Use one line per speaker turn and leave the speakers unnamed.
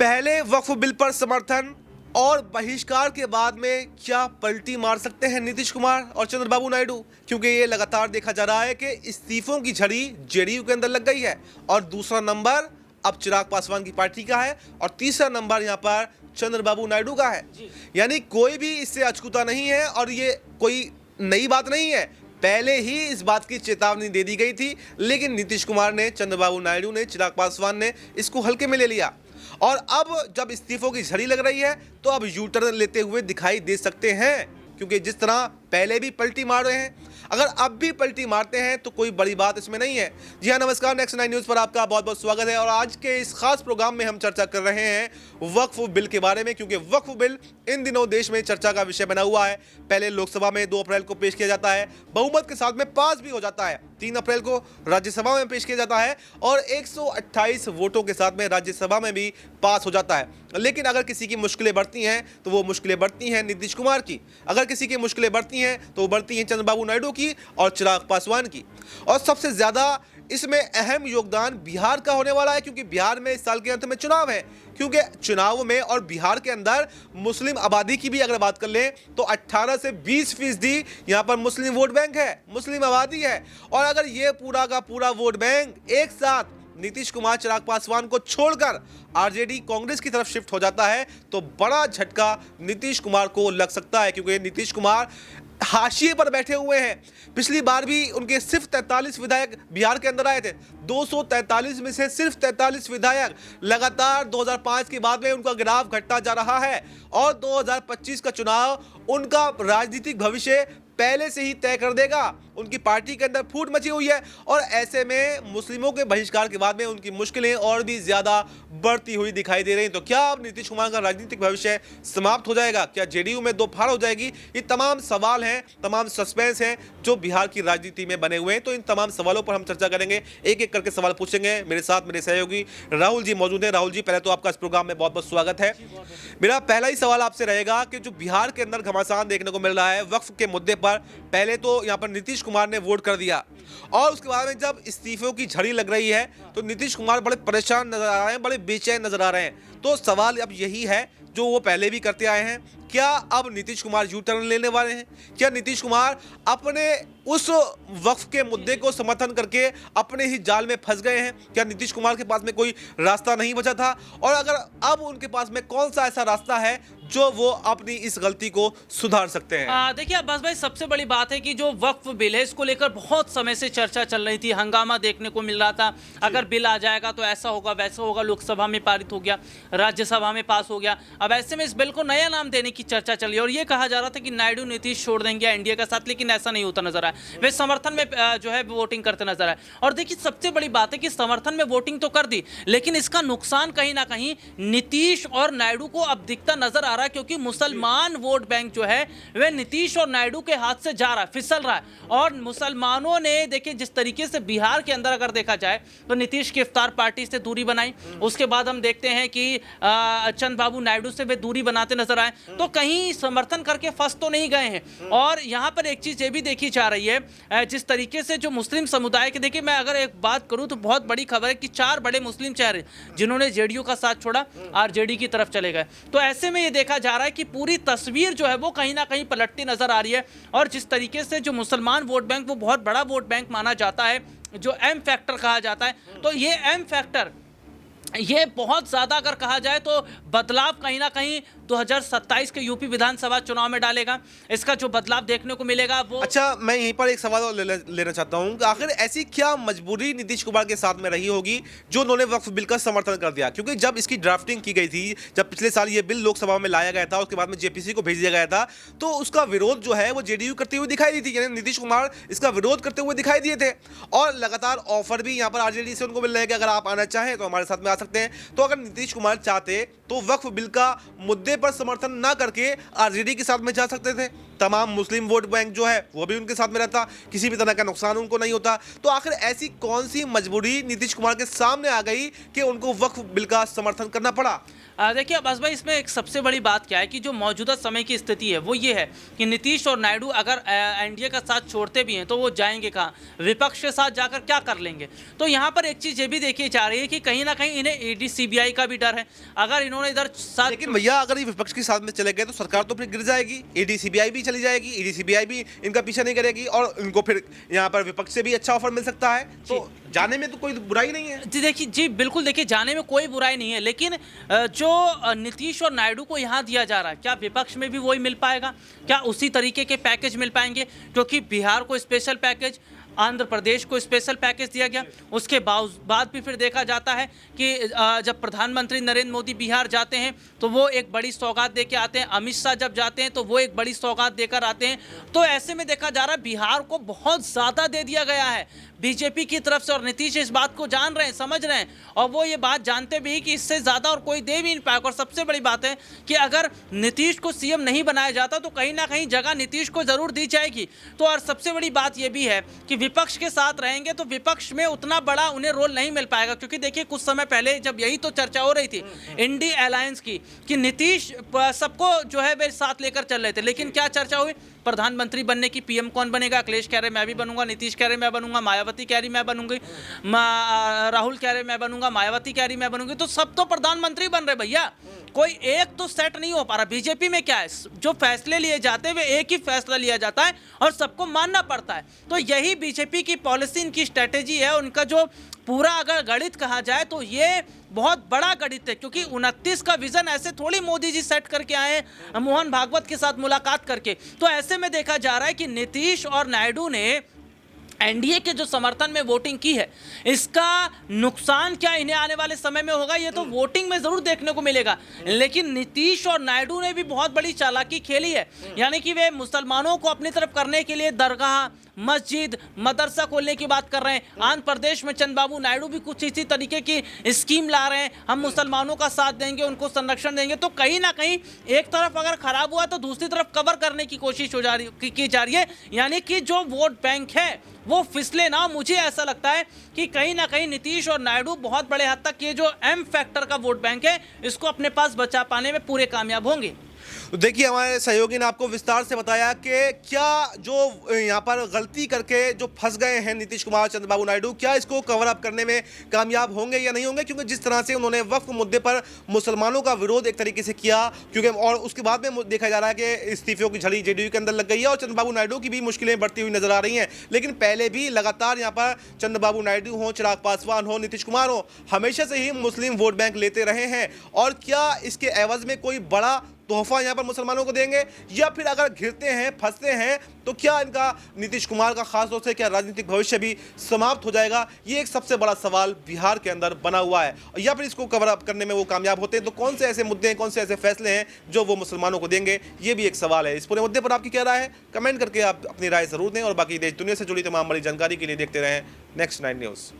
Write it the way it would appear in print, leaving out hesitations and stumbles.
पहले वक्फ बिल पर समर्थन और बहिष्कार के बाद में क्या पलटी मार सकते हैं नीतीश कुमार और चंद्रबाबू नायडू, क्योंकि ये लगातार देखा जा रहा है कि इस्तीफों की झड़ी जेडीयू के अंदर लग गई है और दूसरा नंबर अब चिराग पासवान की पार्टी का है और तीसरा नंबर यहाँ पर चंद्रबाबू नायडू का है। यानी कोई भी इससे अछूता नहीं है और ये कोई नई बात नहीं है, पहले ही इस बात की चेतावनी दे दी गई थी, लेकिन नीतीश कुमार ने, चंद्रबाबू नायडू ने, चिराग पासवान ने इसको हल्के में ले लिया और अब जब इस्तीफों की झड़ी लग रही है तो अब यू टर्न लेते हुए दिखाई दे सकते हैं, क्योंकि जिस तरह पहले भी पलटी मार रहे हैं, अगर अब भी पलटी मारते हैं तो कोई बड़ी बात इसमें नहीं है। जी हाँ, नमस्कार, नेक्स्ट 9 न्यूज़ पर आपका बहुत बहुत स्वागत है और आज के इस खास प्रोग्राम में हम चर्चा कर रहे हैं वक्फ बिल के बारे में, क्योंकि वक्फ बिल इन दिनों देश में चर्चा का विषय बना हुआ है। पहले लोकसभा में 2 अप्रैल को पेश किया जाता है, बहुमत के साथ में पास भी हो जाता है, 3 अप्रैल को राज्यसभा में पेश किया जाता है और 128 वोटों के साथ में राज्यसभा में भी पास हो जाता है। लेकिन अगर किसी की मुश्किलें बढ़ती हैं तो वो मुश्किलें बढ़ती हैं नीतीश कुमार की, अगर किसी की मुश्किलें बढ़ती हैं तो वो बढ़ती हैं चंद्रबाबू नायडू की और चिराग पासवान की। और सबसे ज़्यादा इसमें अहम योगदान बिहार का होने वाला है, क्योंकि बिहार में इस साल के अंत में चुनाव है, क्योंकि चुनाव में और बिहार के अंदर मुस्लिम आबादी की भी अगर बात कर लें तो 18 से 20% यहाँ पर मुस्लिम वोट बैंक है, मुस्लिम आबादी है। और अगर ये पूरा का पूरा वोट बैंक एक साथ नीतीश कुमार, चिराग पासवान को छोड़कर आरजेडी कांग्रेस की तरफ शिफ्ट हो जाता है तो बड़ा झटका नीतीश कुमार को लग सकता है, क्योंकि नीतीश कुमार हाशिए पर बैठे हुए हैं। पिछली बार भी उनके सिर्फ 43 विधायक बिहार के अंदर आए थे, 243 में से सिर्फ 43 विधायक। लगातार 2005 के बाद में उनका ग्राफ घटता जा रहा है और 2025 का चुनाव उनका राजनीतिक भविष्य पहले से ही तय कर देगा। उनकी पार्टी के अंदर फूट मची हुई है और ऐसे में मुस्लिमों के बहिष्कार के बाद में उनकी मुश्किलें और भी ज्यादा बढ़ती हुई दिखाई दे रही हैं। तो क्या अब नीतीश कुमार का राजनीतिक भविष्य समाप्त हो जाएगा? क्या जेडीयू में दो फाड़ हो जाएगी? ये तमाम सवाल हैं, तमाम सस्पेंस हैं जो बिहार की राजनीति में बने हुए हैं। तो इन तमाम सवालों पर हम चर्चा करेंगे, एक एक करके सवाल पूछेंगे। मेरे साथ मेरे सहयोगी राहुल जी मौजूद हैं। राहुल जी, पहले तो आपका इस प्रोग्राम में बहुत बहुत स्वागत है। मेरा पहला ही सवाल आपसे रहेगा कि जो बिहार के अंदर घमासान देखने को मिल रहा है वक्फ के मुद्दे पर, पहले तो यहाँ पर नीतीश कुमार ने वोट कर दिया और उसके बाद में जब इस्तीफों की झड़ी लग रही है तो नीतीश कुमार बड़े परेशान नजर आ रहे हैं, बड़े बेचैन नजर आ रहे हैं। तो सवाल अब यही है जो वो पहले भी करते आए हैं, क्या अब नीतीश कुमार यू टर्न लेने वाले हैं? क्या नीतीश कुमार अपने उस वक्फ के मुद्दे को समर्थन करके अपने ही जाल में फंस गए हैं? क्या नीतीश कुमार के पास में कोई रास्ता नहीं बचा था? और अगर अब उनके पास में कौन सा ऐसा रास्ता है जो वो अपनी इस गलती को सुधार सकते हैं?
देखिए अब्बास भाई, सबसे बड़ी बात है कि जो वक्फ बिल है इसको लेकर बहुत समय से चर्चा चल रही थी, हंगामा देखने को मिल रहा था। अगर बिल आ जाएगा तो ऐसा होगा वैसा होगा, लोकसभा में पारित हो गया, राज्यसभा में पास हो गया। अब ऐसे में इस बिल को नया नाम देने की चर्चा चल रही है और ये कहा जा रहा था कि नायडू नीतीश छोड़ देंगे एनडीए का साथ, लेकिन ऐसा नहीं होता नजर आया। वे समर्थन में जो है वोटिंग करते नजर आए। और देखिए सबसे बड़ी बात है कि समर्थन में वोटिंग तो कर दी, लेकिन इसका नुकसान कहीं ना कहीं नीतीश और नायडू को अब दिखता नजर आ रहा है, क्योंकि मुसलमान वोट बैंक जो है वह नीतीश और नायडू के हाथ से जा रहा है, फिसल रहा है। और मुसलमानों ने देखिए जिस तरीके से बिहार के अंदर अगर देखा जाए तो नीतीश की इफ्तार पार्टी से दूरी बनाई, उसके बाद हम देखते हैं कि चंद्रबाबू नायडू से वे दूरी बनाते नजर आए, तो कहीं समर्थन करके फंस तो नहीं गए हैं। और यहाँ पर एक चीज ये भी देखी जा रही है, जिस तरीके से जो मुस्लिम समुदाय के, देखिए मैं अगर एक बात करूं तो बहुत बड़ी खबर है कि 4 बड़े मुस्लिम चेहरे जिन्होंने जेडीयू का साथ छोड़ा आरजेडी की तरफ चले गए। तो ऐसे में ये देखा जा रहा है कि पूरी तस्वीर जो है वो कहीं ना कहीं पलटती नजर आ रही है। और जिस तरीके से जो मुसलमान वोट बैंक वो बहुत बड़ा वोट बैंक माना जाता है, जो एम फैक्टर कहा जाता है, तो ये एम फैक्टर ये बहुत ज़्यादा अगर कहा जाए तो बदलाव कहीं ना कहीं 2027 के यूपी विधानसभा चुनाव में डालेगा। इसका जो बदलाव देखने को मिलेगा वो,
अच्छा, मैं यहीं पर एक सवाल और लेना चाहता हूं कि आखिर ऐसी क्या मजबूरी नीतीश कुमार के साथ में रही होगी जो उन्होंने वक्फ बिल का समर्थन कर दिया? क्योंकि जब इसकी ड्राफ्टिंग की गई थी, जब पिछले साल ये बिल लोकसभा में लाया गया था, उसके बाद में जेपीसी को भेज दिया गया था, तो उसका विरोध जो है वो जेडीयू करते हुए दिखाई दी थी, यानी नीतीश कुमार इसका विरोध करते हुए दिखाई दिए थे। और लगातार ऑफर भी यहाँ पर आरजेडी से उनको मिल रहा है कि अगर आप आना चाहें तो हमारे साथ में आ सकते हैं। तो अगर नीतीश कुमार चाहते तो वक्फ बिल का मुद्दे पर समर्थन ना करके आरजेडी के साथ में जा सकते थे, तमाम मुस्लिम वोट बैंक जो है वो भी उनके साथ में रहता, किसी भी तरह का नुकसान उनको नहीं होता। तो आखिर ऐसी कौन सी मजबूरी नीतीश कुमार के सामने आ गई कि उनको वक्फ बिल का समर्थन करना पड़ा?
देखिए अब्बास भाई, इसमें एक सबसे बड़ी बात क्या है कि जो मौजूदा समय की स्थिति है वो ये है कि नीतीश और नायडू अगर एनडीए का साथ छोड़ते भी हैं तो वो जाएंगे कहाँ, विपक्ष के साथ जाकर क्या कर लेंगे। तो यहाँ पर एक चीज़ ये भी देखी जा रही है कि कहीं ना कहीं इन्हें ईडी सीबीआई का भी डर है। अगर इन्होंने इधर साथ,
लेकिन भैया अगर ये विपक्ष के साथ में चले गए तो सरकार तो फिर गिर जाएगी, ईडी सीबीआई भी चली जाएगी, ईडी सीबीआई भी इनका पीछा नहीं करेगी और इनको फिर यहाँ पर विपक्ष से भी अच्छा ऑफर मिल सकता है। तो जाने में तो कोई बुराई नहीं है।
जी देखिए, जी बिल्कुल, देखिए जाने में कोई बुराई नहीं है, लेकिन जो नीतीश और नायडू को यहाँ दिया जा रहा है, क्या विपक्ष में भी वही मिल पाएगा? क्या उसी तरीके के पैकेज मिल पाएंगे? क्योंकि बिहार को स्पेशल पैकेज, आंध्र प्रदेश को स्पेशल पैकेज दिया गया। उसके बाद भी फिर देखा जाता है कि जब प्रधानमंत्री नरेंद्र मोदी बिहार जाते हैं तो वो एक बड़ी सौगात दे के आते हैं, अमित शाह जब जाते हैं तो वो एक बड़ी सौगात देकर आते हैं। तो ऐसे में देखा जा रहा है बिहार को बहुत ज़्यादा दे दिया गया है बीजेपी की तरफ से, और नीतीश इस बात को जान रहे हैं, समझ रहे हैं, और वो ये बात जानते भी कि इससे ज़्यादा और कोई दे भी नहीं पाएगा। और सबसे बड़ी बात है कि अगर नीतीश को सीएम नहीं बनाया जाता तो कहीं ना कहीं जगह नीतीश को ज़रूर दी जाएगी। तो और सबसे बड़ी बात ये भी है कि विपक्ष के साथ रहेंगे तो विपक्ष में उतना बड़ा उन्हें रोल नहीं मिल पाएगा। क्योंकि देखिए कुछ समय पहले जब यही तो चर्चा हो रही थी इंडिया अलायंस की, कि नीतीश सबको जो है वे साथ लेकर चल रहे थे, लेकिन क्या चर्चा हुई? प्रधानमंत्री बनने की, पीएम कौन बनेगा? अखिलेश कह रहे मैं भी बनूंगा, नीतीश कह रहे मैं बनूंगा, मायावती कह रही मैं बनूंगी, राहुल कह रहे मैं बनूंगा, मायावती कह रही मैं बनूंगी। तो सब तो प्रधानमंत्री बन रहे भैया, कोई एक तो सेट नहीं हो पा रहा। बीजेपी में क्या है, जो फैसले लिए जाते हैं वे एक ही फैसला लिया जाता है और सबको मानना पड़ता है। तो यही बीजेपी की पॉलिसी, इनकी स्ट्रेटेजी है। उनका जो पूरा अगर गणित कहा जाए तो ये बहुत बड़ा गणित है, क्योंकि 29 का विजन ऐसे थोड़ी मोदी जी सेट करके आए हैं मोहन भागवत के साथ मुलाकात करके। तो ऐसे में देखा जा रहा है कि नीतीश और नायडू ने एनडीए के जो समर्थन में वोटिंग की है, इसका नुकसान क्या इन्हें आने वाले समय में होगा ये तो वोटिंग में जरूर देखने को मिलेगा। लेकिन नीतीश और नायडू ने भी बहुत बड़ी चालाकी खेली है, यानी कि वे मुसलमानों को अपनी तरफ करने के लिए दरगाह, मस्जिद, मदरसा खोलने की बात कर रहे हैं। आंध्र प्रदेश में चंद्रबाबू नायडू भी कुछ इसी तरीके की स्कीम ला रहे हैं, हम मुसलमानों का साथ देंगे, उनको संरक्षण देंगे। तो कहीं ना कहीं एक तरफ अगर खराब हुआ तो दूसरी तरफ कवर करने की कोशिश की जा रही है, यानी कि जो वोट बैंक है वो फिसले ना। मुझे ऐसा लगता है कि कहीं ना कहीं नीतीश और नायडू बहुत बड़े हद तक ये जो एम फैक्टर का वोट बैंक है इसको अपने पास बचा पाने में पूरे कामयाब होंगे।
तो देखिए हमारे सहयोगी ने आपको विस्तार से बताया कि क्या जो यहाँ पर गलती करके जो फंस गए हैं नीतीश कुमार, चंद्रबाबू नायडू, क्या इसको कवर अप करने में कामयाब होंगे या नहीं होंगे। क्योंकि जिस तरह से उन्होंने वक्फ मुद्दे पर मुसलमानों का विरोध एक तरीके से किया, क्योंकि और उसके बाद में देखा जा रहा है कि इस्तीफों की झड़ी जेडीयू के अंदर लग गई है और चंद्रबाबू नायडू की भी मुश्किलें बढ़ती हुई नजर आ रही हैं। लेकिन पहले भी लगातार यहाँ पर चंद्रबाबू नायडू हो, चिराग पासवान हो, नीतीश कुमार हो, हमेशा से ही मुस्लिम वोट बैंक लेते रहे हैं। और क्या इसके एवज में कोई बड़ा तोहफा यहाँ पर मुसलमानों को देंगे, या फिर अगर घिरते हैं, फंसते हैं तो क्या इनका नीतीश कुमार का खास तौर से क्या राजनीतिक भविष्य भी समाप्त हो जाएगा? ये एक सबसे बड़ा सवाल बिहार के अंदर बना हुआ है। या फिर इसको कवर अप करने में वो कामयाब होते हैं तो कौन से ऐसे मुद्दे हैं, कौन से ऐसे फैसले हैं जो वो मुसलमानों को देंगे, ये भी एक सवाल है। इस पूरे मुद्दे पर आपकी क्या राय है, कमेंट करके आप अपनी राय जरूर दें। और बाकी देश दुनिया से जुड़ी तमाम बड़ी जानकारी के लिए देखते रहें नेक्स्ट 9 न्यूज़।